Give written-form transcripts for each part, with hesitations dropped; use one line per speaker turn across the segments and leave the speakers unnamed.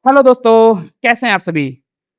Hello दोस्तों, कैसे हैं आप सभी?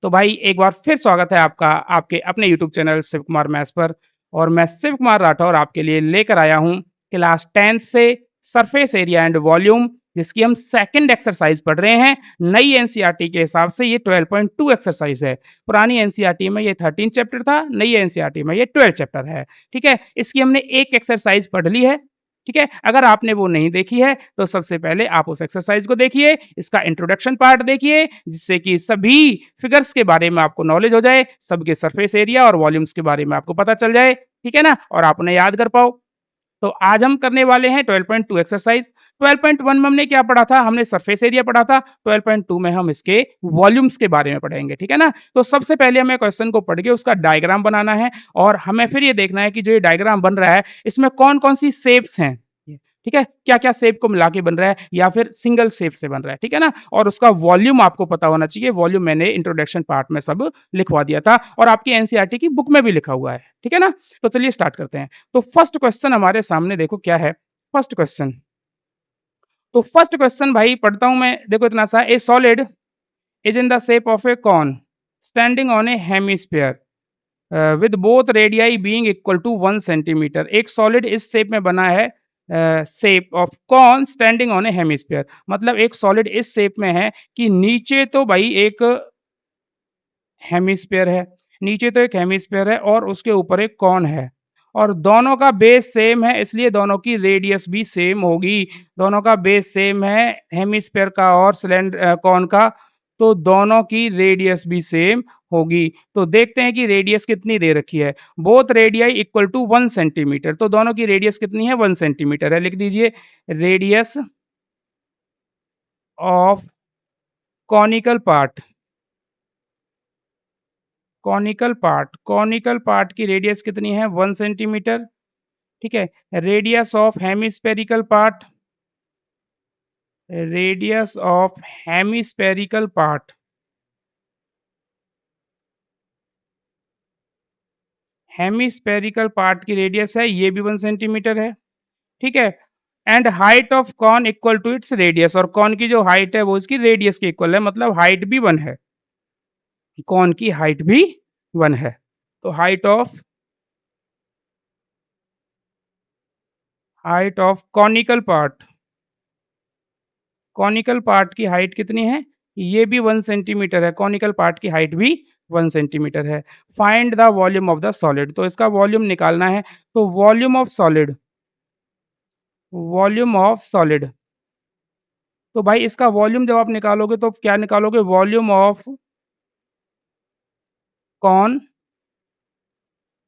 तो भाई एक बार फिर स्वागत है आपका आपके अपने YouTube channel Shiv Kumar maths पर और मैं शिव कुमार राठौर आपके लिए लेकर आया हूँ क्लास 10th से सरफेस एरिया एंड वॉल्यूम जिसकी हम सेकंड एक्सरसाइज पढ़ रहे हैं। नई एनसीईआरटी के हिसाब से ये 12.2 एक्सरसाइज है। पुरानी एनसीईआरटी में ये 13 चैप्टर था, नई एनसीईआरटी में ये 12 चैप्टर है। ठीक है? इसकी हमने एक एक्सरसाइज पढ़ ली है। ठीक है? अगर आपने वो नहीं देखी है, तो सबसे पहले आप उस एक्सरसाइज़ को देखिए, इसका इंट्रोडक्शन पार्ट देखिए, जिससे कि सभी फिगर्स के बारे में आपको नॉलेज हो जाए, सबके सरफेस एरिया और वॉल्यूम्स के बारे में आपको पता चल जाए, ठीक है ना? और आप उन्हें याद कर पाओ। तो आज हम करने वाले हैं 12.2 एक्सरसाइज़। 12.1 में हमने क्या पढ़ा था? हमने सरफेस एरिया पढ़ा था, 12.2 में हम इसके वॉल्यूम्स के बारे में पढ़ेंगे, ठीक है ना? तो सबसे पहले हमें क्वेश्चन को पढ़ के उसका डायग्राम बनाना है और हमें फिर ये देखना है कि जो ये डायग्राम बन रहा है, इसमें कौन-कौन सी शेप्स हैं। ठीक है? क्या-क्या शेप को मिला के बन रहा है या फिर सिंगल शेप से बन रहा है, ठीक है ना? और उसका वॉल्यूम आपको पता होना चाहिए, वॉल्यूम मैंने इंट्रोडक्शन पार्ट में सब लिखवा दिया था और आपकी एनसीईआरटी की बुक में भी लिखा हुआ है, ठीक है ना? तो चलिए स्टार्ट करते हैं। तो फर्स्ट क्वेश्चन हमारे सामने देखो क्या है? फर्स्ट क्वेश्चन तो फर्स्ट क्वेश्चन भाई पढ़ता हूँ मैं, देखो इतना सा a solid is in the shape of a cone standing on a hemisphere with both radii being equal to 1 centimetre. एक सॉलिड इस शेप में बना है, shape of cone standing on a hemisphere. मतलब एक सॉलिड इस शेप में है कि नीचे तो भाई एक हेमिस्फीयर है, नीचे तो एक हेमिस्फीयर है और उसके ऊपर एक कॉन है और दोनों का बेस सेम है, इसलिए दोनों की रेडियस भी सेम होगी। दोनों का बेस सेम है, हेमिस्फीयर का और कॉन का, तो दोनों की रेडियस भी सेम होगी। तो देखते हैं कि रेडियस कितनी दे रखी है। Both radii equal to 1 centimetre, तो दोनों की रेडियस कितनी है? 1 सेंटीमीटर है। लिख दीजिए radius of conical part. Conical part की रेडियस कितनी है? 1 सेंटीमीटर, ठीक है? Radius of hemispherical part, radius of hemispherical part, hemispherical part की रेडियस है, ये भी 1 सेंटीमीटर है, ठीक है? And height of cone equal to its radius, और कॉन की जो हाइट है वो इसकी रेडियस के इक्वल है, मतलब हाइट भी 1 है। कॉन की हाइट भी 1 है। तो हाइट ऑफ कॉनिकल पार्ट की हाइट कितनी है? ये भी 1 सेंटीमीटर है, कॉनिकल पार्ट की हाइट भी 1 सेंटीमीटर है। Find the volume of the solid, तो इसका वॉल्यूम निकालना है। तो वॉल्यूम ऑफ सॉलिड, तो भाई इसका वॉल्यूम जब आप निकालोगे तो क्या निकालोगे? Volume of cone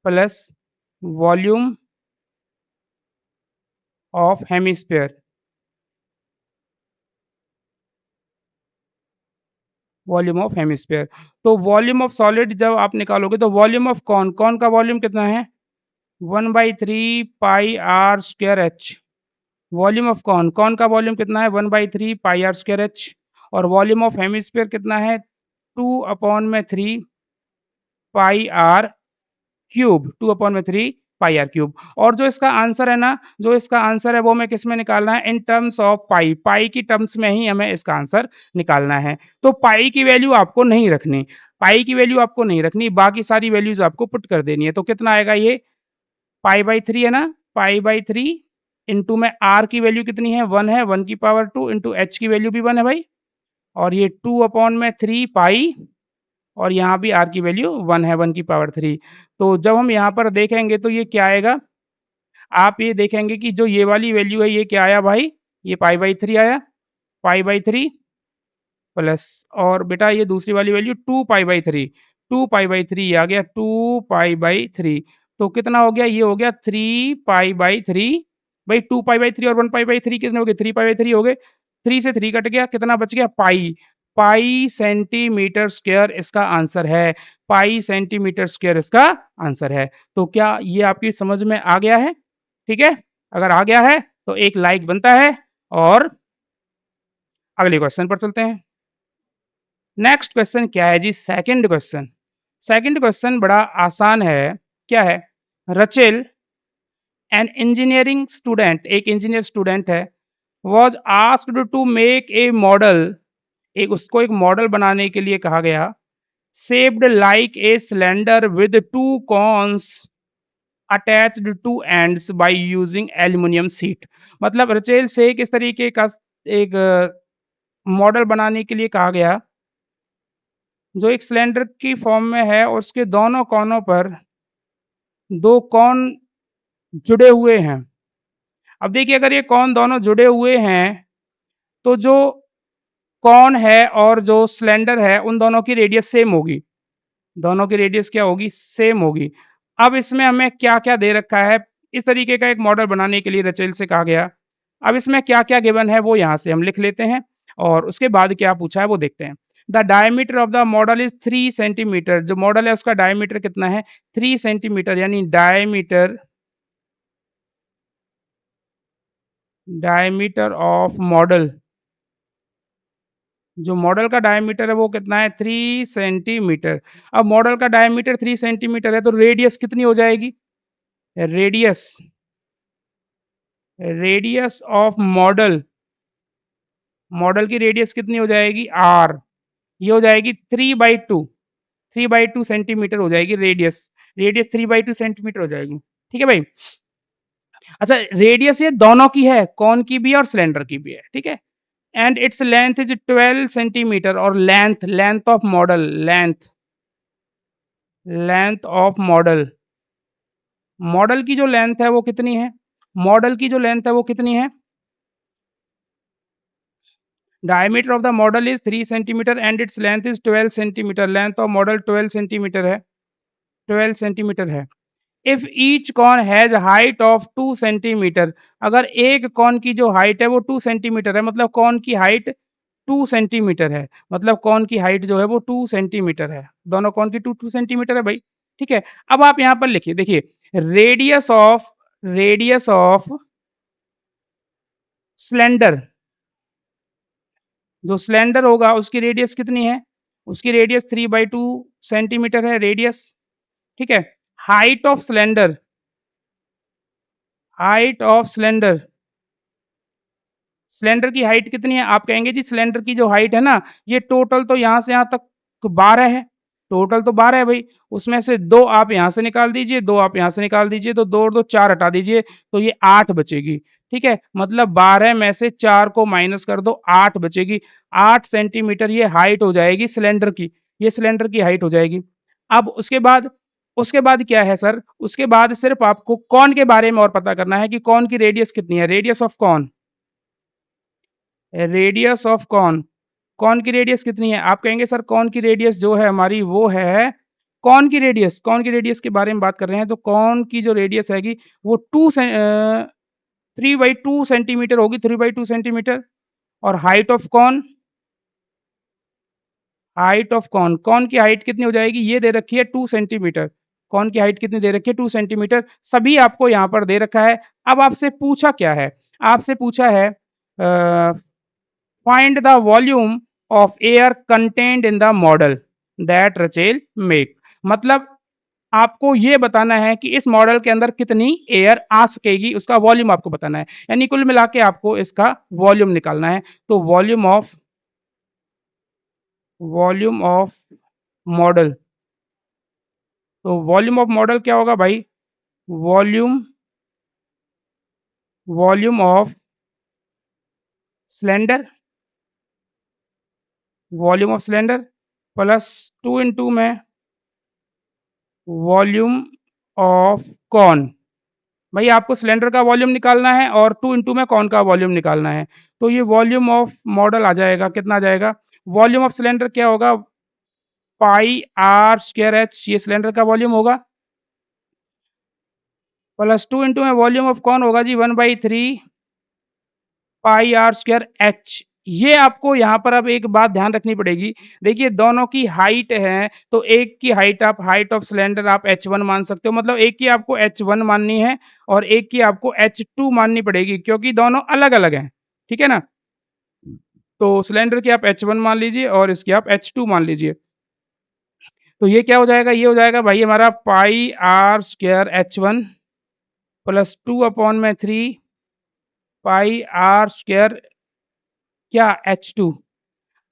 plus volume of hemisphere, volume of hemisphere. तो वॉल्यूम ऑफ सॉलिड जब आप निकालोगे तो वॉल्यूम ऑफ कॉन का वॉल्यूम कितना है? 1/3 pi r square h. Volume of cone का वॉल्यूम कितना है? 1/3 पाई आर स्क्वायर एच। और वॉल्यूम ऑफ हेमिस्फीयर कितना है? 2/3 पाई आर क्यूब, 2/3 पाई आर क्यूब। और जो इसका आंसर है वो हमें किस में निकालना है? इन टर्म्स ऑफ पाई, पाई की टर्म्स में ही हमें इसका आंसर निकालना है। तो पाई की वैल्यू आपको नहीं रखनी, बाकी सारी वैल्यूज़ आपको पुट कर देनी है। तो कितना आएगा ये? पाई बाई 3 है ना? पाई बाई 3 इंटू में आर की वैल्यू कितनी है? 1 है, 1 की पावर 2 इंटू एच की वैल्यू भी 1 है भाई, और ये 2/3 पाई, और यहाँ भी आर की वैल्यू 1 है, 1 की पावर 3। तो जब हम यहाँ पर देखेंगे तो ये क्या आएगा? आप ये देखेंगे कि जो ये वाली वैल्यू है ये क्या आया भाई? ये पाई बाई 3 आया, पाई बाई 3 प्लस, और बेटा ये दूसरी वाली value 2 pi by 3, 2 pi by 3 ये आ गया 2 पाई बाई 3। तो कितना हो गया? ये हो गया 3 पाई बाई 3। भाई 2 पाई बाई 3 और 1 पाई बाई 3 कितने हो गए? 3 पाई बाई 3 हो गए। 3 से 3 कट गया, कितना बच गया? पाई। पाई सेंटीमीटर स्क्वायर इसका आंसर है। पाई सेंटीमीटर स्क्वायर इसका आंसर है। तो क्या ये आपकी समझ में आ गया है? ठीक है? अगर आ गया है तो एक लाइक बनता है और अगले क्वेश्चन पर चलते हैं। नेक्स्ट क्वेश्चन क्या है जी? सेकंड क्वेश्चन बड़ा आसान है। क्या है? रचेल एन इंजीनियरिंग स्टूडेंट, एक इंजीनियर स्टूडेंट है, was asked to make a model एक उसको एक मॉडल बनाने के लिए कहा गया, shaped like a cylinder with 2 cones attached to ends by using aluminium sheet. मतलब रचेल से किस तरीके का एक मॉडल बनाने के लिए कहा गया, जो एक सिलेंडर की फॉर्म में है और उसके दोनों कोनों पर 2 कॉन जुड़े हुए हैं। अब देखिए अगर ये कॉन दोनों जुड़े हुए हैं, तो जो कॉन है और जो सिलेंडर है उन दोनों की रेडियस सेम होगी। दोनों की रेडियस क्या होगी? सेम होगी। अब इसमें हमें क्या-क्या दे रखा है, इस तरीके का एक मॉडल बनाने के लिए रचेल से कहा गया। अब इसमें क्या-क्या गिवन है वो यहाँ से हम लिख लेते हैं और उसके बाद क्या पूछा है वो देखते हैं। The diameter of the model is 3 centimetre, जो मॉडल है उसका डायमीटर कितना है? 3 सेंटीमीटर, यानी डायमीटर ऑफ मॉडल, जो मॉडल का डायमीटर है वो कितना है? 3 सेंटीमीटर। अब मॉडल का डायमीटर 3 सेंटीमीटर है तो रेडियस कितनी हो जाएगी? Radius radius of model, model की रेडियस कितनी हो जाएगी? आर। ये हो जाएगी 3/2, 3/2 सेंटीमीटर हो जाएगी रेडियस। रेडियस 3/2 सेंटीमीटर हो जाएगी। ठीक है भाई? अच्छा, रेडियस ये दोनों की है, कॉन की भी है और सिलेंडर की भी है। ठीक है? And its length is 12 centimetre, और length of model, length of model, model की जो लेंथ है वो कितनी है? मॉडल की जो लेंथ है वो कितनी है? Diameter of the model is 3 centimetre and its length is 12 centimetre. Length of model 12 centimetre है, 12 सेंटीमीटर है। If each cone has height of 2 centimetre, अगर एक कॉन की जो हाइट है वो 2 सेंटीमीटर है, मतलब कॉन की हाइट 2 सेंटीमीटर है, मतलब कॉन की हाइट जो है वो 2 सेंटीमीटर है। दोनों कॉन की 2 सेंटीमीटर है भाई। ठीक है? अब आप यहाँ पर लिखिए, देखिए रेडियस ऑफ सिलेंडर, जो सिलेंडर होगा उसकी रेडियस कितनी है? उसकी रेडियस 3/2 सेंटीमीटर है रेडियस, ठीक है? Height of cylinder, height of cylinder, cylinder की हाइट कितनी है? आप कहेंगे जी सिलेंडर की जो हाइट है ना, ये टोटल तो यहाँ से यहाँ तक 12 है, टोटल तो 12 है भई, उसमें से 2 आप यहाँ से निकाल दीजिए, 2 आप यहाँ से निकाल दीजिए, तो 2 और 2 4 हटा दीजिए, तो ये 8 बचेगी, ठीक है? मतलब 12 में से 4 को माइनस कर दो, 8 बचेगी, 8 सेंटीमीटर ये हाइट हो जाएगी सिलेंडर की, ये सिलेंडर की हाइट हो जाएगी। अब उसके बाद क्या है सर? उसके बाद सिर्फ़ आपको कॉन के बारे में और पता करना है कि कॉन की रेडियस कितनी है, radius of cone, radius of cone, cone की रेडियस कितनी है? आप कहेंगे सर कॉन की रेडियस जो है हमारी वो है, कॉन की रेडियस के बारे में बात कर रहे हैं, तो कॉन की जो रेडियस हैगी वो 3/2 सेंटीमीटर होगी, 3/2 सेंटीमीटर। और हाइट ऑफ कॉन, कॉन की हाइट कितनी हो जाएगी? ये दे रखी है 2 सेंटीमीटर। कॉन की हाइट कितनी दे रखी है? 2 सेंटीमीटर। सभी आपको यहाँ पर दे रखा है। अब आपसे पूछा क्या है? आपसे पूछा है find the volume of air contained in the model that Rachel make. मतलब आपको ये बताना है कि इस मॉडल के अंदर कितनी एयर आ सकेगी, उसका वॉल्यूम आपको बताना है। यानी कुल मिला के आपको इसका वॉल्यूम निकालना है। तो वॉल्यूम ऑफ मॉडल, तो वॉल्यूम ऑफ मॉडल क्या होगा भाई? Volume volume of cylinder, volume of cylinder plus 2 into में वॉल्यूम ऑफ कॉन। भई आपको सिलेंडर का वॉल्यूम निकालना है और 2 इंटू में कॉन का वॉल्यूम निकालना है। तो ये वॉल्यूम ऑफ मॉडल आ जाएगा, कितना आ जाएगा? वॉल्यूम ऑफ सिलेंडर क्या होगा? पाई आर स्क्वायर एच, ये सिलेंडर का वॉल्यूम होगा, प्लस 2 इंटू में वॉल्यूम ऑफ कॉन होगा जी 1/3 पाई आर स्क्वायर एच। ये आपको यहाँ पर अब एक बात ध्यान रखनी पड़ेगी। देखिए दोनों की हाइट है, तो एक की हाइट आप हाइट ऑफ सिलेंडर आप h1 मान सकते हो, मतलब एक की आपको h1 माननी है और एक की आपको h2 माननी पड़ेगी, क्योंकि दोनों अलग-अलग हैं। ठीक है ना? तो सिलेंडर की आप h1 मान लीजिए और इसकी आप h2 मान लीजिए। तो ये क्या हो जाएगा? ये हो जाएगा भाई हमारा pi r square h1 plus 2/3 पाई आर स्क्वायर क्या? h2।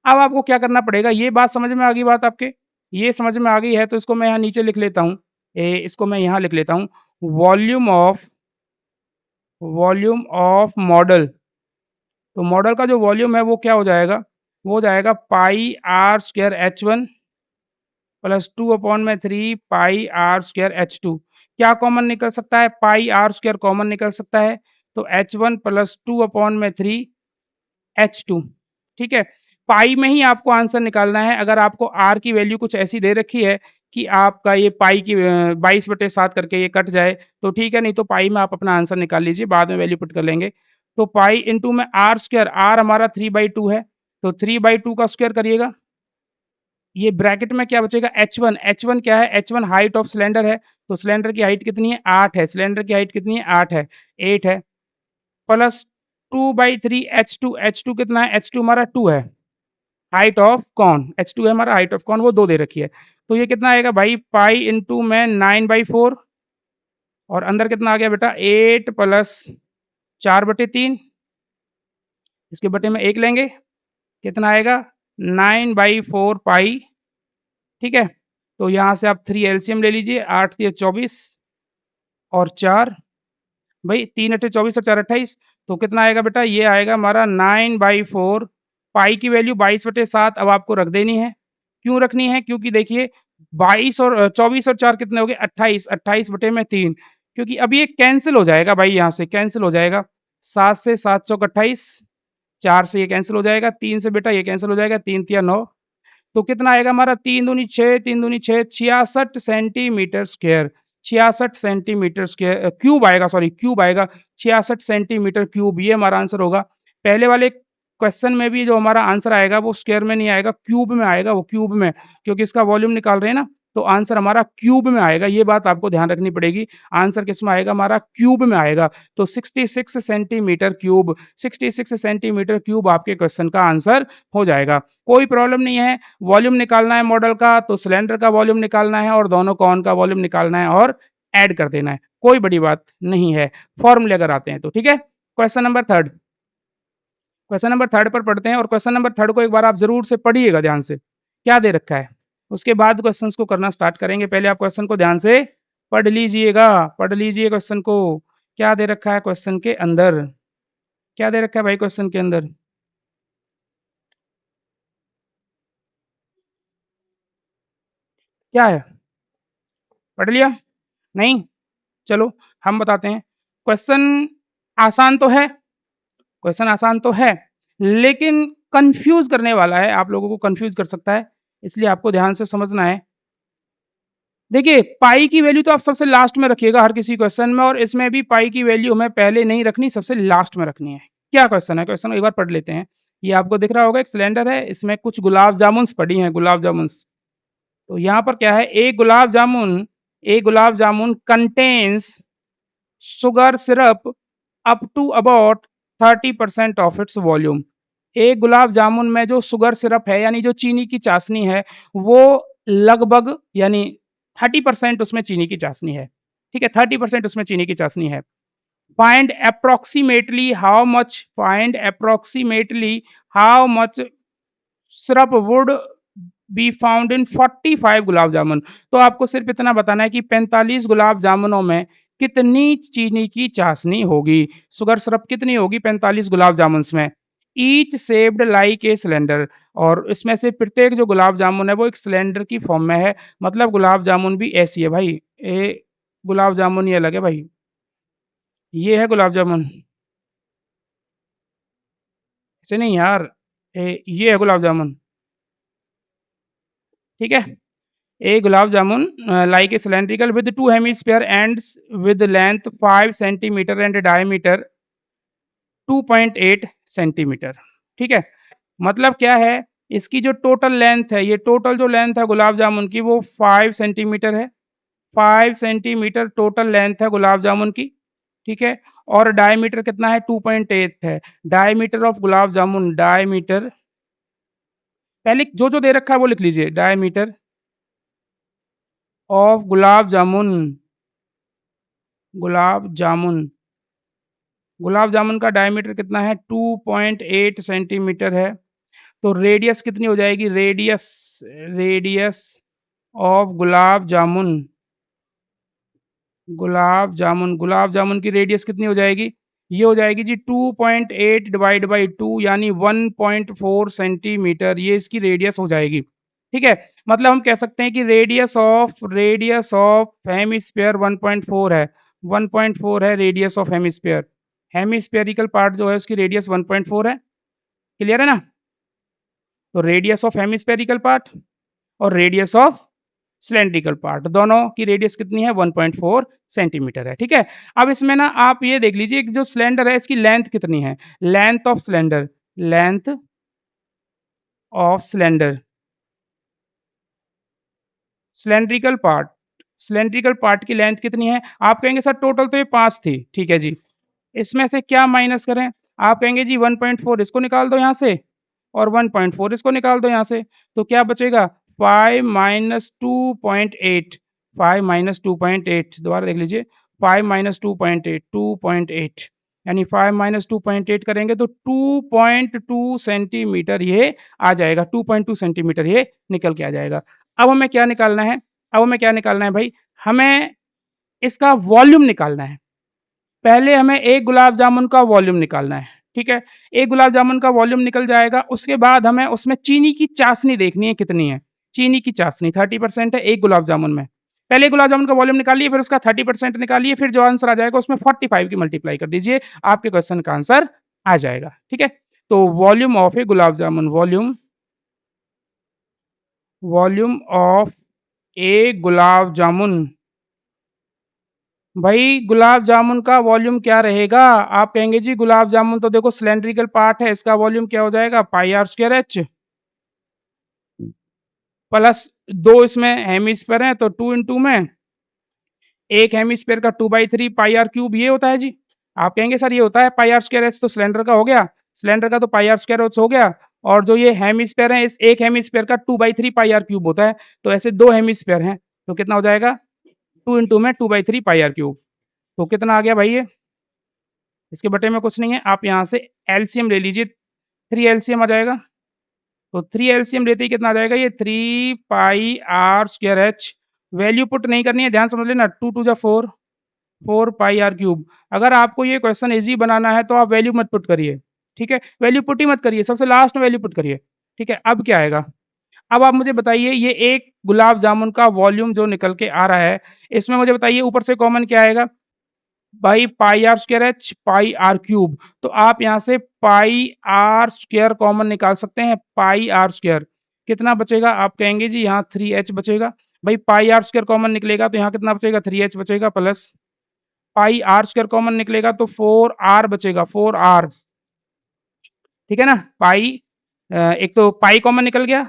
अब आपको क्या करना पड़ेगा, ये बात समझ में आ गई बात आपके? ये समझ में आ गई है तो इसको मैं यहाँ नीचे लिख लेता हूँ। इसको मैं यहाँ लिख लेता हूँ, वॉल्यूम ऑफ मॉडल। तो मॉडल का जो वॉल्यूम है वो क्या हो जाएगा? वो हो जाएगा pi r square H1 plus 2 upon में 3 पाई आर स्क्वायर H2। क्या कॉमन निकल सकता है? पाई आर स्क्वायर कॉमन निकल सकता है, तो H1 प्लस 2 अपॉन में 3 H2, ठीक है? पाई में ही आपको आंसर निकालना है। अगर आपको आर की वैल्यू कुछ ऐसी दे रखी है कि आपका ये पाई की 22/7 करके ये कट जाए, तो ठीक है, नहीं तो पाई में आप अपना आंसर निकाल लीजिए, बाद में वैल्यू पुट कर लेंगे। तो पाई इंटू में आर स्क्वायर, आर हमारा 3/2 है, तो 3/2 का स्क्वायर करिएगा। ये ब्रैकेट में क्या बचेगा? H1, H1 क्या है? H1 हाइट ऑफ सिलेंडर है, तो सिलेंडर की हाइट कितनी है? 8 है। सिलेंडर की हाइट कितनी है? 8 है, 8 है, प्लस 2/3 H2, H2 कितना है? H2 हमारा 2 है। हाइट ऑफ कौन? H2 है हमारा हाइट ऑफ कौन, वो 2 दे रखी है। तो ये कितना आएगा भाई? पाई इंटू में 9/4 और अंदर कितना आ गया बेटा? 8 प्लस 4/3, इसके बटे में 1 लेंगे, कितना आएगा? 9/4 पाई, ठीक है? तो यहाँ से आप 3 एलसीएम ले लीजिए, 8 तिया 24 और 4, भई 3 अट्ठे 24 और 4 28, तो कितना आएगा बेटा? ये आएगा हमारा 9/4 पाई की वैल्यू 22/7 अब आपको रख देनी है। क्यों रखनी है? क्योंकि देखिए 22 और 24 और 4 कितने हो गए? 28, 28 बटे में 3, क्योंकि अब ये कैंसल हो जाएगा भाई, यहाँ से कैंसल हो जाएगा। 7 से 7 चौक 28, 4 से ये कैंसल हो जाएगा, 3 से बेटा ये कैंसल हो जाएगा, 3 तिया 9, तो कितना आएगा हमारा? 3 दूनी 6, 3 दूनी 6, 66 centimetre square, 66 centimetre square cube आएगा, सॉरी क्यूब आएगा, 66 सेंटीमीटर क्यूब, ये हमारा आंसर होगा। पहले वाले क्वेश्चन में भी जो हमारा आंसर आएगा वो स्क्वायर में नहीं आएगा, क्यूब में आएगा, वो क्यूब में, क्योंकि इसका वॉल्यूम निकाल रहे हैं ना, तो आंसर हमारा क्यूब में आएगा, ये बात आपको ध्यान रखनी पड़ेगी। आंसर किसमें आएगा? हमारा क्यूब में आएगा। तो 66 सेंटीमीटर क्यूब, 66 सेंटीमीटर क्यूब आपके क्वेश्चन का आंसर हो जाएगा। कोई प्रॉब्लम नहीं है। वॉल्यूम निकालना है मॉडल का, तो सिलेंडर का वॉल्यूम निकालना है और दोनों कॉन का वॉल्यूम निकालना है और ऐड कर देना है, कोई बड़ी बात नहीं है। फॉर्मूले अगर आते हैं तो, ठीक है? क्वेश्चन नंबर 3, क्वेश्चन नंबर 3 पर पढ़ते हैं और क्वेश्चन नंबर 3 को एक बार आप ज़रूर से पढ़िएगा ध्यान से, क्या दे रखा है? उसके बाद क्वेश्चंस को करना स्टार्ट करेंगे। पहले आप क्वेश्चन को ध्यान से पढ़ लीजिए क्वेश्चन को। क्या दे रखा है क्वेश्चन के अंदर? क्या दे रखा है भाई क्वेश्चन के अंदर? क्या है? पढ़ लिया? नहीं? चलो हम बताते हैं। क्वेश्चन आसान तो है, क्वेश्चन आसान तो है, लेकिन कन्फ्यूज़ करने वाला है, आप लोगों को कन्फ्यूज़ कर सकता है, इसलिए आपको ध्यान से समझना है। देखिए, पाई की वैल्यू तो आप सबसे लास्ट में रखिएगा हर किसी क्वेश्चन में, और इसमें भी पाई की वैल्यू हमें पहले नहीं रखनी, सबसे लास्ट में रखनी है। क्या क्वेश्चन है? क्वेश्चन एक बार पढ़ लेते हैं। ये आपको दिख रहा होगा, एक सिलेंडर है, इसमें कुछ गुलाब जामुन्स पड़ी हैं, गुलाब जामुन्स। तो यहाँ पर क्या है? एक gulab jamun contains sugar syrup up to about 30% of its volume. एक गुलाब जामुन में जो शुगर सिरप है, यानी जो चीनी की चाशनी है, वो लगभग यानी 30% उसमें चीनी की चाशनी है। ठीक है? 30% उसमें चीनी की चाशनी है। Find approximately how much syrup would be found in 45 gulab jamun. तो आपको सिर्फ इतना बताना है कि 45 गुलाब जामुनों में कितनी चीनी की चाशनी होगी, शुगर सिरप कितनी होगी 45 गुलाब जामुन्स में। Each shaped like a cylinder, और इसमें से प्रत्येक जो गुलाब जामुन है वो एक सिलेंडर की फॉर्म में है, मतलब गुलाब जामुन भी ऐसी है भाई। गुलाब जामुन ये अलग है भाई, ये है गुलाब जामुन, ऐसे नहीं यार, ये है गुलाब जामुन, ठीक है? A gulab jamun like a cylindrical with two hemisphere ends with length 5 centimeter and diameter 2.8 centimetre, ठीक है? मतलब क्या है? इसकी जो टोटल लेंथ है, ये टोटल जो लेंथ है गुलाब जामुन की वो 5 सेंटीमीटर है। 5 सेंटीमीटर टोटल लेंथ है गुलाब जामुन की, ठीक है? और डायमीटर कितना है? 2.8 है। Diameter of gulab jamun, diameter पहले जो-जो दे रखा है वो लिख लीजिए। डायमीटर ऑफ गुलाब जामुन, गुलाब जामुन का डायमीटर कितना है? 2.8 सेंटीमीटर है। तो रेडियस कितनी हो जाएगी? Radius radius of gulab jamun की रेडियस कितनी हो जाएगी? ये हो जाएगी जी 2.8 डिवाइड बाई 2 यानी 1.4 सेंटीमीटर, ये इसकी रेडियस हो जाएगी। ठीक है? मतलब हम कह सकते हैं कि रेडियस ऑफ हेमिस्फीयर 1.4 है। 1.4 है radius of hemisphere. Hemispherical part जो है उसकी रेडियस 1.4 है। क्लियर है ना? तो रेडियस ऑफ हेमिस्फेरिकल पार्ट और रेडियस ऑफ सिलिंड्रिकल पार्ट दोनों की रेडियस कितनी है? 1.4 सेंटीमीटर है, ठीक है? अब इसमें ना आप ये देख लीजिए कि जो सिलेंडर है इसकी लेंथ कितनी है? Length of cylinder cylindrical part cylindrical part की लेंथ कितनी है? आप कहेंगे सर टोटल तो ये 5 थी, ठीक है जी। इसमें से क्या माइनस करें? आप कहेंगे जी 1.4 इसको निकाल दो यहाँ से और 1.4 इसको निकाल दो यहाँ से, तो क्या बचेगा? 5 माइनस 2.8 5 माइनस 2.8 दोबारा देख लीजिए 5 माइनस 2.8 यानी 5 माइनस 2.8 करेंगे तो 2.2 सेंटीमीटर ये आ जाएगा, 2.2 सेंटीमीटर ये निकल के आ जाएगा। अब हमें क्या निकालना है? अब हमें क्या निकालना है भाई? हमें इसका वॉल्यूम निकालना है। पहले हमें 1 गुलाब जामुन का वॉल्यूम निकालना है, ठीक है? 1 गुलाब जामुन का वॉल्यूम निकल जाएगा, उसके बाद हमें उसमें चीनी की चाशनी देखनी है कितनी है। चीनी की चाशनी 30% है 1 गुलाब जामुन में। पहले गुलाब जामुन का वॉल्यूम निकालिए, फिर उसका 30% निकालिए, फिर जो आंसर आ जाएगा उसमें 45 की मल्टीप्लाई कर दीजिए, आपके क्वेश्चन का आंसर आ जाएगा, ठीक है? तो volume of a gulab jamun volume of a gulab jamun भाई गुलाब जामुन का वॉल्यूम क्या रहेगा? आप कहेंगे जी गुलाब जामुन तो देखो सिलिंड्रिकल पार्ट है, इसका वॉल्यूम क्या हो जाएगा? Pi r square H plus 2 इसमें हेमिस्फीयर है तो 2 इंटू में एक हेमिस्फीयर का 2/3 पाई आर क्यूब ये होता है जी। आप कहेंगे सर ये होता है पाई आर स्क्वायर एच तो सिलेंडर का हो गया, सिलेंडर का तो पाई आर स्क्वायर एच हो गया और जो ये हेमिस्फीयर है इस एक हेमिस्फीयर का 2/3 पाई आर क्यूब होता है, तो ऐसे 2 हेमिस्फीयर हैं, तो कितना हो जाएगा? 2 इंटू में 2/3 पाई आर क्यूब, तो कितना आ गया भाई ये? इसके बटे में कुछ नहीं है, आप यहाँ से एलसीएम ले लीजिए, 3 एलसीएम आ जाएगा। तो 3 एलसीएम लेते ही कितना आ जाएगा ये 3 pi r square h value put नहीं करनी है, ध्यान समझ लेना 2 2 जा 4 4 पाई आर क्यूब। अगर आपको ये क्वेश्चन ईज़ी बनाना है तो आप वैल्यू मत पुट करिए, ठीक है? वैल्यू पुट ही मत करिए, सबसे लास्ट में वैल्यू पुट करिए, ठीक है? अब क्या आएगा? अब आप मुझे बताइए ये एक गुलाब जामुन का वॉल्यूम जो निकल के आ रहा है, इसमें मुझे बताइए ऊपर से कॉमन क्या आएगा? भाई pi r square h pi are cube तो आप यहाँ से पाई आर स्क्वायर कॉमन निकाल सकते हैं पाई आर स्क्वायर कितना बचेगा आप कहेंगे जी यहाँ 3h बचेगा भाई पाई आर स्क्वायर कॉमन निकलेगा तो यहाँ कितना बचेगा 3h बचेगा plus pi r square common निकलेगा तो 4r बचेगा 4r ठीक है ना पाई एक तो पाई कॉमन निकल गया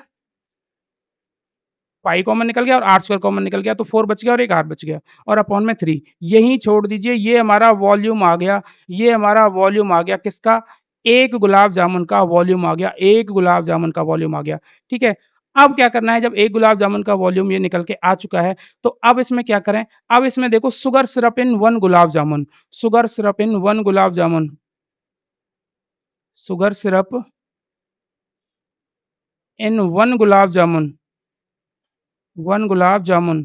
पाई कॉमन निकल गया और आर स्क्वायर कॉमन निकल गया तो 4 बच गया और एक आर बच गया और अपॉन में 3 यहीं छोड़ दीजिए ये हमारा वॉल्यूम आ गया ये हमारा वॉल्यूम आ गया किसका एक गुलाब जामुन का वॉल्यूम आ गया एक गुलाब जामुन का वॉल्यूम आ गया ठीक है अब क्या करना है जब एक गुलाब जामुन का वॉल्यूम ये निकल के आ चुका है तो अब इसमें क्या करें अब इसमें देखो शुगर सिरप इन 1 गुलाब जामुन शुगर सिरप इन 1 गुलाब जामुन शुगर सिरप इन 1 गुलाब जामुन 1 गुलाब जामुन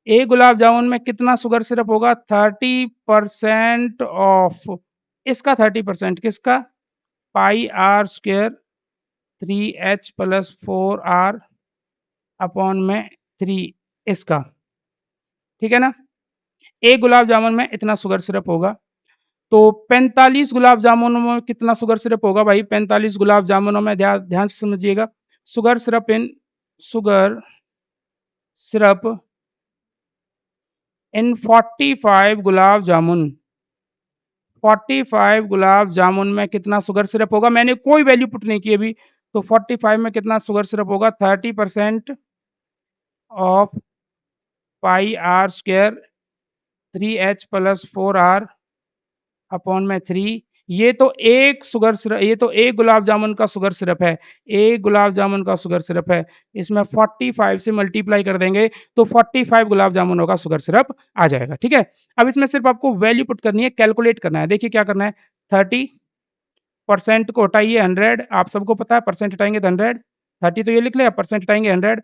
एक गुलाब जामुन में कितना शुगर सिरप होगा 30% ऑफ इसका 30% किसका pi r square 3h plus 4r upon में 3 इसका ठीक है ना एक गुलाब जामुन में इतना शुगर सिरप होगा तो 45 गुलाब जामुनों में कितना शुगर सिरप होगा भाई 45 गुलाब जामुनों में ध्यान ध्यान से समझिएगा शुगर सिरप इन 45 गुलाब जामुन 45 गुलाब जामुन में कितना शुगर सिरप होगा मैंने कोई वैल्यू पुट नहीं की अभी तो 45 में कितना शुगर सिरप होगा 30% of pi r square 3h plus 4r upon में 3 ये तो एक गुलाब जामुन का शुगर सिरप है एक गुलाब जामुन का शुगर सिरप है इसमें 45 से मल्टीप्लाई कर देंगे तो 45 गुलाब जामुनों का शुगर सिरप आ जाएगा ठीक है अब इसमें सिर्फ आपको वैल्यू पुट करनी है कैलकुलेट करना है देखिए क्या करना है 30 परसेंट को हटाइए 100, आप सबको पता है परसेंट हटाएँगे तो 100, 30 तो ये लिख लिया, परसेंट हटाएँगे 100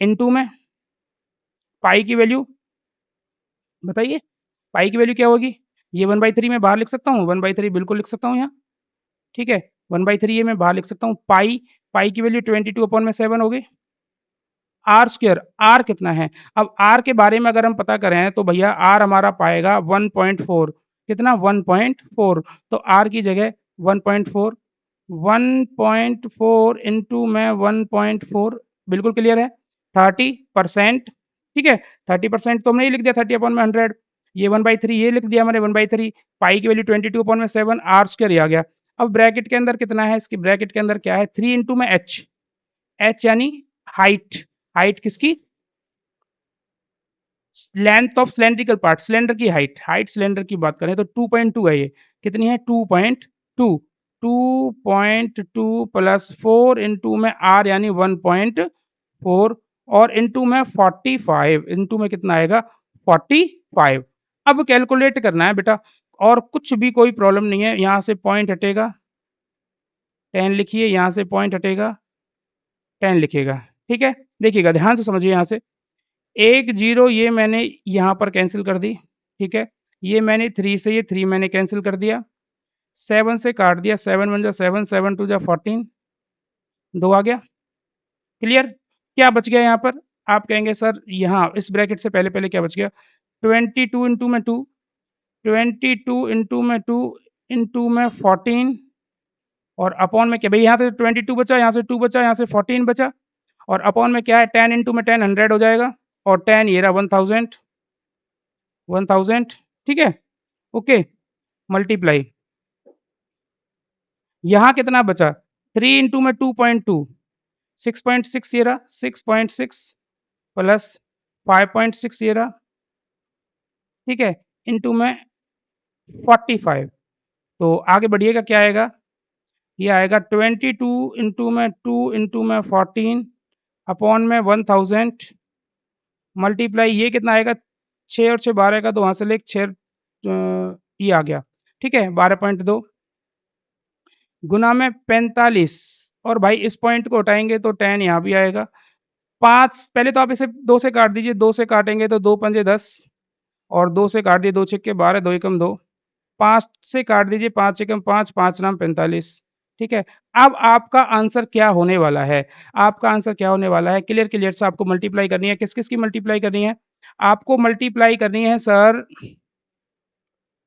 इनटू में पाई की वैल्यू बताइए, पाई की वैल्यू क्या होगी? ये 1/3 मैं बाहर लिख सकता हूँ, 1/3 बिल्कुल लिख सकता हूँ यहाँ, ठीक है? 1/3 ये मैं बाहर लिख सकता हूँ, पाई पाई की वैल्यू 22/7 हो गई। आर स्क्वायर, आर कितना है? अब आर के बारे में अगर हम पता करें तो भैया आर हमारा पाएगा 1.4 कितना 1.4 तो आर की जगह 1.4 1.4 इंटू में 1.4 बिल्कुल क्लियर है 30% ठीक है 30% तो हमने ये लिख दिया 30 अपॉन में 100 ये 1/3 ये लिख दिया मैंने 1/3 पाई की वैल्यू 22 अपॉन में 7 आर स्क्वायर ये आ गया अब ब्रैकेट के अंदर कितना है इसकी ब्रैकेट के अंदर क्या है 3 इंटू में एच एच यानी हाइट हाइट किसकी length of cylindrical part cylinder की हाइट हाइट सिलेंडर की बात करें तो 2.2 है ये कितनी है 2.2 2.2 प्लस 4 इंटू में आर यानी 1.4 और इंटू में 45 इंटू में कितना आएगा 45 अब कैलकुलेट करना है बेटा और कुछ भी कोई प्रॉब्लम नहीं है यहाँ से पॉइंट हटेगा 10 लिखिए यहाँ से पॉइंट हटेगा 10 लिखिएगा ठीक है देखिएगा ध्यान से समझिए यहाँ से एक ज़ीरो ये मैंने यहाँ पर कैंसल कर दी, ठीक है? ये मैंने 3 से ये 3 मैंने कैंसल कर दिया, 7 से काट दिया 7 1 जा 7, 7 2 जा 14 2 आ गया, क्लियर? क्या बच गया यहाँ पर? आप कहेंगे सर यहाँ इस ब्रैकेट से पहले-पहले क्या बच गया? 22 इंटू में 2 22 इंटू में 2 इंटू में 14 और अपॉन में क्या भई यहाँ से 22 बचा, यहाँ से 2 बचा, यहाँ से 14 बचा और अपॉन में क्या है 10 इंटू में 10 100 हो जाएगा और 10 ये रहा 1000 ठीक है? ओके, मल्टीप्लाई यहाँ कितना बचा 3 इंटू में 2.2 6.6 ये रहा 6.6 प्लस 5.6 ये रहा ठीक है इंटू में 45 तो आगे बढ़िएगा क्या आएगा ये आएगा 22 इंटू में 2 इंटू में 14 अपॉन में 1000 मल्टीप्लाई ये कितना आएगा 6 और 6 12 का तो वहाँ से ले 6 ये आ गया ठीक है 12.2 गुना में 45 और भाई इस पॉइंट को हटाएँगे तो 10 यहाँ भी आएगा। 5 पहले तो आप इसे 2 से काट दीजिए, 2 से काटेंगे तो 2 पंजे 10 और 2 से काट दिए 2 छक्के 12 2 एकम 2 5 से काट दीजिए 5 एकम 5 5 नाम 45 ठीक है। अब आपका आंसर क्या होने वाला है? आपका आंसर क्या होने वाला है? क्लियर क्लियर से आपको मल्टीप्लाई करनी है, किस-किस की मल्टीप्लाई करनी है? आपको मल्टीप्लाई करनी है सर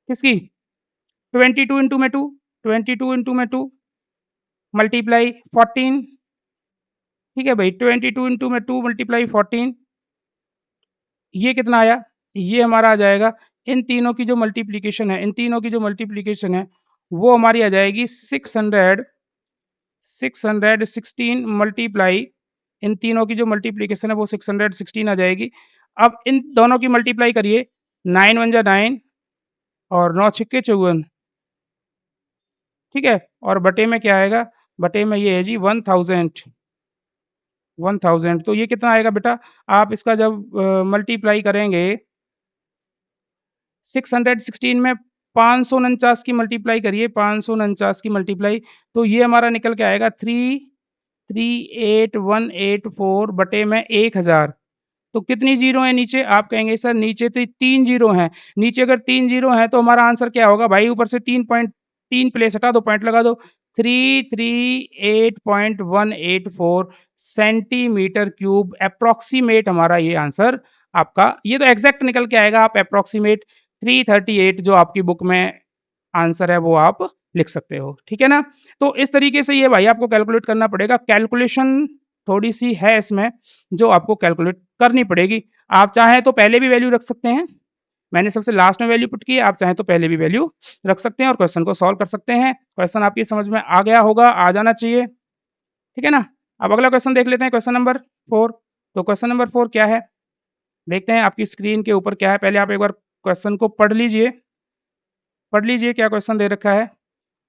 किसकी? 22 इंटू में 2 22 इंटू में 2 मल्टीप्लाई 14 ठीक है भाई 22 इंटू में 2 मल्टीप्लाई 14 ये कितना आया? ये हमारा आ जाएगा इन तीनों की जो मल्टीप्लिकेशन है इन तीनों की जो मल्टीप्लिकेशन है वो हमारी आ जाएगी 616 मल्टीप्लाई इन तीनों की जो मल्टीप्लिकेशन है वो 616 आ जाएगी। अब इन दोनों की मल्टीप्लाई करिए 9 1 जा 9 और 9 छिक्के 54 ठीक है? और बटे में क्या आएगा? बटे में ये है जी 1000 तो ये कितना आएगा बेटा? आप इसका जब मल्टीप्लाई करेंगे 616 में 549 की मल्टीप्लाई करिए 549 की मल्टीप्लाई तो ये हमारा निकल के आएगा 338,184 बटे में 1000 तो कितनी ज़ीरो हैं नीचे? आप कहेंगे सर नीचे तो 3 ज़ीरो हैं। नीचे अगर 3 ज़ीरो हैं तो हमारा आंसर क्या होगा भाई? ऊपर से 3 प्लेस हटा दो, पॉइंट लगा दो। 338.184 सेंटीमीटर क्यूब एप्रोक्सिमेट हमारा ये आंसर आपका ये तो एग्ज़ैक्ट निकल के आएगा, आप एप्रोक्सिमेट 338 जो आपकी बुक में आंसर है वो आप लिख सकते हो, ठीक है ना? तो इस तरीके से ये भाई आपको कैलकुलेट करना पड़ेगा। कैलकुलेशन थोड़ी-सी है इसमें जो आपको कैलकुलेट करनी पड़ेगी। आप चाहें तो पहले भी वैल्यू रख सकते हैं। मैंने सबसे लास्ट में वैल्यू पुट की है, आप चाहें तो पहले भी वैल्यू रख सकते हैं और क्वेश्चन को सॉल्व कर सकते हैं। क्वेश्चन आपकी समझ में आ गया होगा, आ जाना चाहिए, ठीक है ना? अब अगला क्वेश्चन देख लेते हैं क्वेश्चन नंबर 4 तो क्वेश्चन नंबर 4 क्या है? देखते हैं आपकी स्क्रीन के ऊपर क्या है, पहले आप एक बार क्वेश्चन को पढ़ लीजिए क्या क्वेश्चन दे रखा है,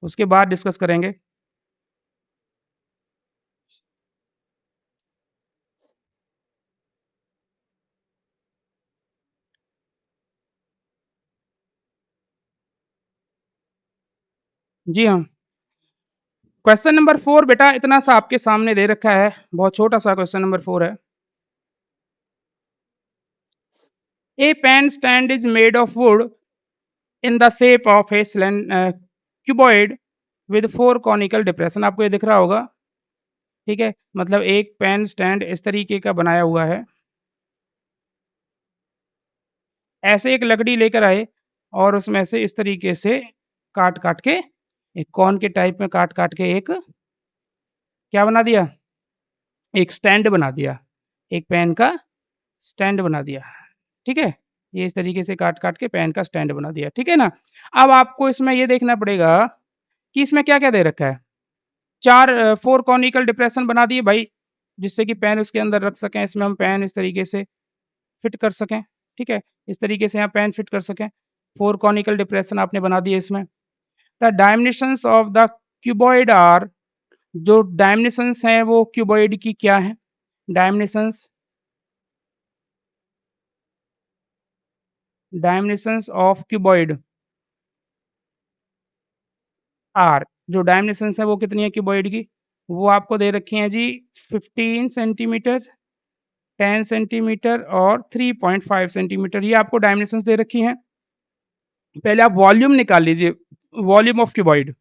उसके बाद डिस्कस करेंगे। जी हाँ, क्वेश्चन नंबर 4 बेटा इतना सा आपके सामने दे रखा है, बहुत छोटा-सा क्वेश्चन नंबर 4 है। A pen stand is made of wood in the shape of a cuboid with 4 conical depression आपको ये दिख रहा होगा, ठीक है? मतलब एक पेन स्टैंड इस तरीके का बनाया हुआ है। ऐसे एक लकड़ी लेकर आए और उसमें से इस तरीके से काट-काट के एक कॉन के टाइप में काट-काट के एक क्या बना दिया? एक स्टैंड बना दिया। एक पेन का स्टैंड बना दिया, ठीक है? ये इस तरीके से काट-काट के पेन का स्टैंड बना दिया, ठीक है ना? अब आपको इसमें ये देखना पड़ेगा कि इसमें क्या-क्या दे रखा है? 4 कॉनिकल डिप्रेशन बना दिए भाई, जिससे कि पेन उसके अंदर रख सकें, इसमें हम पेन इस तरीके से फिट कर सकें, ठीक है? इस तरीके से यहाँ पेन फिट कर सकें। 4 कॉनिकल डिप्रेशन आपने बना दिए इसमें। The dimensions of the cuboid are जो डायमेंशंस हैं वो क्यूबॉइड की क्या हैं? Dimensions dimensions of cuboid are जो डायमेंशंस है वो कितनी है क्यूबॉइड की? वो आपको दे रखी हैं जी 15 सेंटीमीटर, 10 सेंटीमीटर और 3.5 सेंटीमीटर ये आपको डायमेंशंस दे रखी हैं। पहले आप वॉल्यूम निकाल लीजिए, volume of cuboid,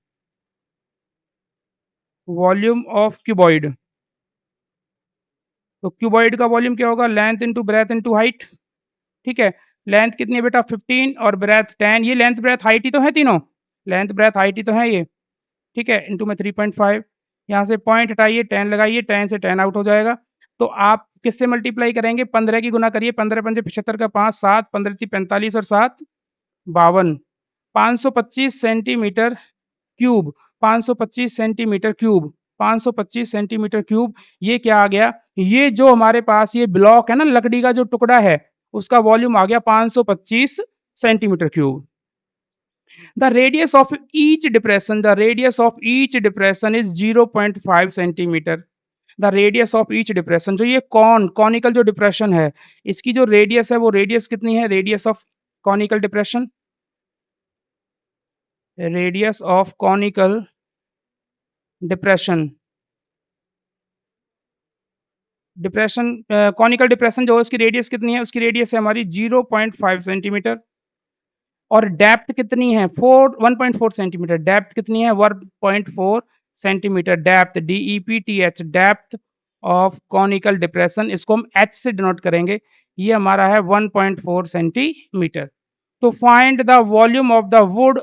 volume of cuboid. तो क्यूबॉइड का वॉल्यूम क्या होगा? Length into breadth into height, ठीक है? लेंथ कितनी है बेटा 15 और ब्रेथ 10 ये लेंथ ब्रेथ हाइट ही तो है तीनों, लेंथ ब्रेथ हाइट ही तो है ये, ठीक है? इंटू में 3.5 यहाँ से पॉइंट हटाइए 10 लगाइए 10 से 10 आउट हो जाएगा। तो आप किससे मल्टीप्लाई करेंगे? 15 की गुना करिए 15 पंजे 75 का 5 7 15 ती 45 और 7 52 525 centimetre cube 525 centimetre cube 525 centimetre cube ये क्या आ गया? ये जो हमारे पास ये ब्लॉक है ना लकड़ी का जो टुकड़ा है, उसका वॉल्यूम आ गया 525 centimetre cube. The radius of each depression is 0.5 centimetre. The radius of each depression जो ये कॉनिकल जो डिप्रेशन है, इसकी जो रेडियस है वो रेडियस कितनी है? Radius of conical depression radius of conical depression depression conical depression जो है उसकी रेडियस कितनी है? उसकी रेडियस है हमारी 0.5 सेंटीमीटर और डेप्थ कितनी है? 1.4 सेंटीमीटर डेप्थ कितनी है? 1.4 centimetre depth DEPTH depth of conical depression इसको हम H से डिनोट करेंगे। ये हमारा है 1.4 सेंटीमीटर। तो find the volume of the would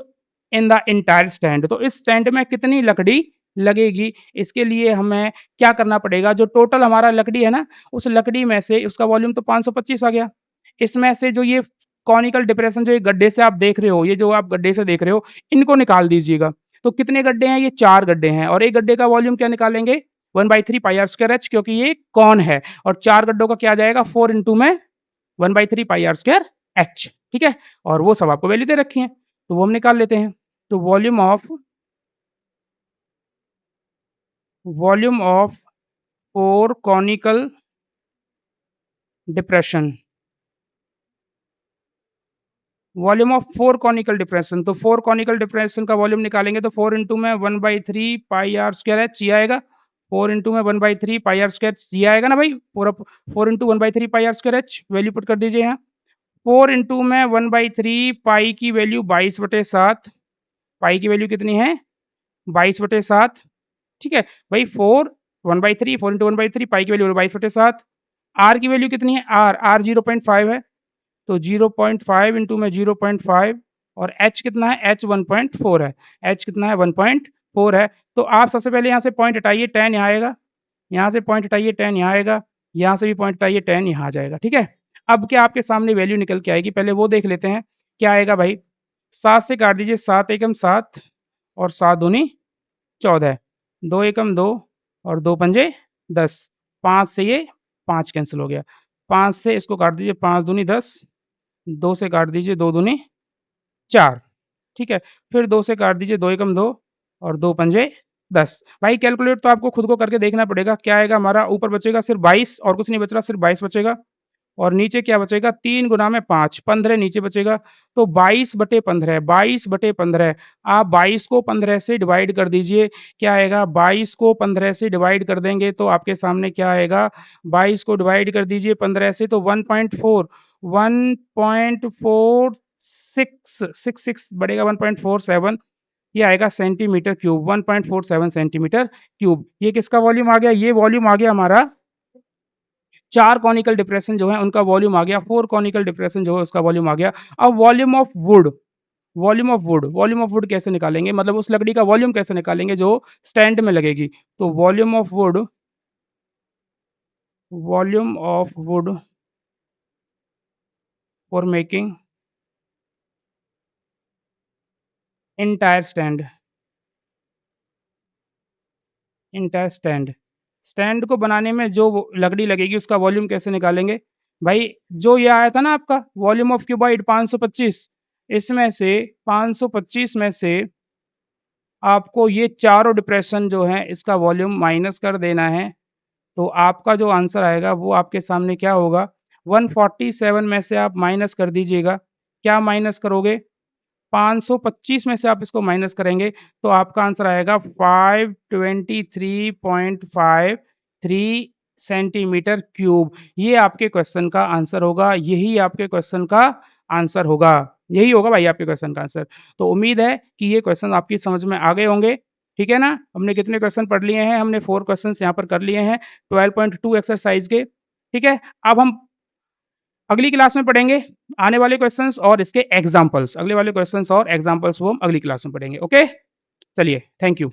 in the entire stand तो इस स्टैंड में कितनी लकड़ी लगेगी? इसके लिए हमें क्या करना पड़ेगा? जो टोटल हमारा लकड़ी है ना, उस लकड़ी में से उसका वॉल्यूम तो 525 आ गया। इसमें से जो ये कॉनिकल डिप्रेशन जो ये गड्ढे से आप देख रहे हो, ये जो आप गड्ढे से देख रहे हो, इनको निकाल दीजिएगा। तो कितने गड्ढे हैं? ये 4 गड्ढे हैं और एक गड्ढे का वॉल्यूम क्या निकालेंगे? 1/3 पाई आर स्क्वायर एच क्योंकि ये कॉन है और 4 गड्ढों का क्या आ जाएगा? 4 इंटू में 1/3 पाई आर स्क्वायर एच, ठीक है? और वो सब आपको वैल्यू दे रखी है, तो वो हम निकाल लेते हैं। तो volume of 4 conical depression volume of 4 conical depression तो 4 कॉनिकल डिप्रेशन का वॉल्यूम निकालेंगे तो 4 इंटू में 1/3 पाई आर स्क्वायर एच ये आएगा। 4 इंटू में 1/3 पाई आर स्क्वायर ये आएगा ना भाई? पूरा 4 into 1/3 pi r square h value put कर दीजिए यहाँ। 4 इंटू में 1/3 पाई की वैल्यू 22/7 पाई की वैल्यू कितनी है? 22/7 ठीक है? भाई 4 1/3 4 इंटू 1/3 पाई की वैल्यू 22/7 आर की वैल्यू कितनी है? आर 0.5 है। तो 0.5 इंटू में 0.5 और एच कितना है? एच 1.4 है। एच कितना है? 1.4 है। तो आप सबसे पहले यहाँ से पॉइंट हटाइए 10 यहाँ आएगा। यहाँ से पॉइंट हटाइए 10 यहाँ आएगा। यहाँ से भी पॉइंट हटाइए 10 यहाँ आ जाएगा, ठीक है? अब क्या आपके सामने वैल्यू निकल के आएगी, पहले वो देख लेते हैं। क्या आएगा भाई? 7 से काट दीजिए 7 एकम 7 और 7 दूनी 14 2 एकम 2 और 2 पंजे 10 5 से ये 5 कैंसल हो गया। 5 से इसको काट दीजिए 5 दूनी 10 2 से काट दीजिए 2 दूनी 4 ठीक है? फिर 2 से काट दीजिए 2 एकम 2 और 2 पंजे 10 भाई कैलकुलेट तो आपको खुद को करके देखना पड़ेगा, क्या आएगा हमारा ऊपर बचेगा सिर्फ 22 और कुछ नहीं बच रहा, सिर्फ 22 बचेगा। और नीचे क्या बचेगा 3 गुना में 5, 15 नीचे बचेगा। तो 22/15, 22/15 आप 22 को 15 से डिवाइड कर दीजिए, क्या आएगा 22 को 15 से डिवाइड कर देंगे तो आपके सामने क्या आएगा 22 को डिवाइड कर दीजिए 15 से तो 1.4 1.4666 बढ़ेगा 1.47 ये आएगा सेंटीमीटर क्यूब 1.47 सेंटीमीटर क्यूब। ये किसका वॉल्यूम आ गया? ये वॉल्यूम आ गया हमारा 4 कॉनिकल डिप्रेशन जो है उनका वॉल्यूम आ गया, 4 कॉनिकल डिप्रेशन जो है उसका वॉल्यूम आ गया। अब वॉल्यूम ऑफ वुड कैसे निकालेंगे? मतलब उस लकड़ी का वॉल्यूम कैसे निकालेंगे जो स्टैंड में लगेगी? तो volume of would for making entire stand entire stand. Stand को बनाने में जो वो लकड़ी लगेगी उसका वॉल्यूम कैसे निकालेंगे? भाई जो ये आया था ना आपका वॉल्यूम ऑफ क्यूबॉइड 525 इसमें से 525 में से आपको ये चारों डिप्रेशन जो हैं इसका वॉल्यूम माइनस कर देना है। तो आपका जो आंसर आएगा वो आपके सामने क्या होगा 147 में से आप माइनस कर दीजिएगा। क्या माइनस करोगे? 525 में से आप इसको माइनस करेंगे तो आपका आंसर आएगा 523.53 सेंटीमीटर क्यूब। ये आपके क्वेश्चन का आंसर होगा, यही आपके क्वेश्चन का आंसर होगा। यही होगा भाई आपके क्वेश्चन का आंसर। तो उम्मीद है कि ये क्वेश्चन आपकी समझ में आ गए होंगे, ठीक है ना? हमने कितने क्वेश्चन पढ़ लिए हैं? हमने 4 क्वेश्चन्स यहाँ पर कर लिए हैं 12.2 एक्सरसाइज़ के, ठीक है? अब हम अगली क्लास में पढ़ेंगे आने वाले क्वेश्चंस और इसके एग्जांपल्स अगले वाले क्वेश्चंस और एग्जांपल्स वो हम अगली क्लास में पढ़ेंगे ओके चलिए थैंक यू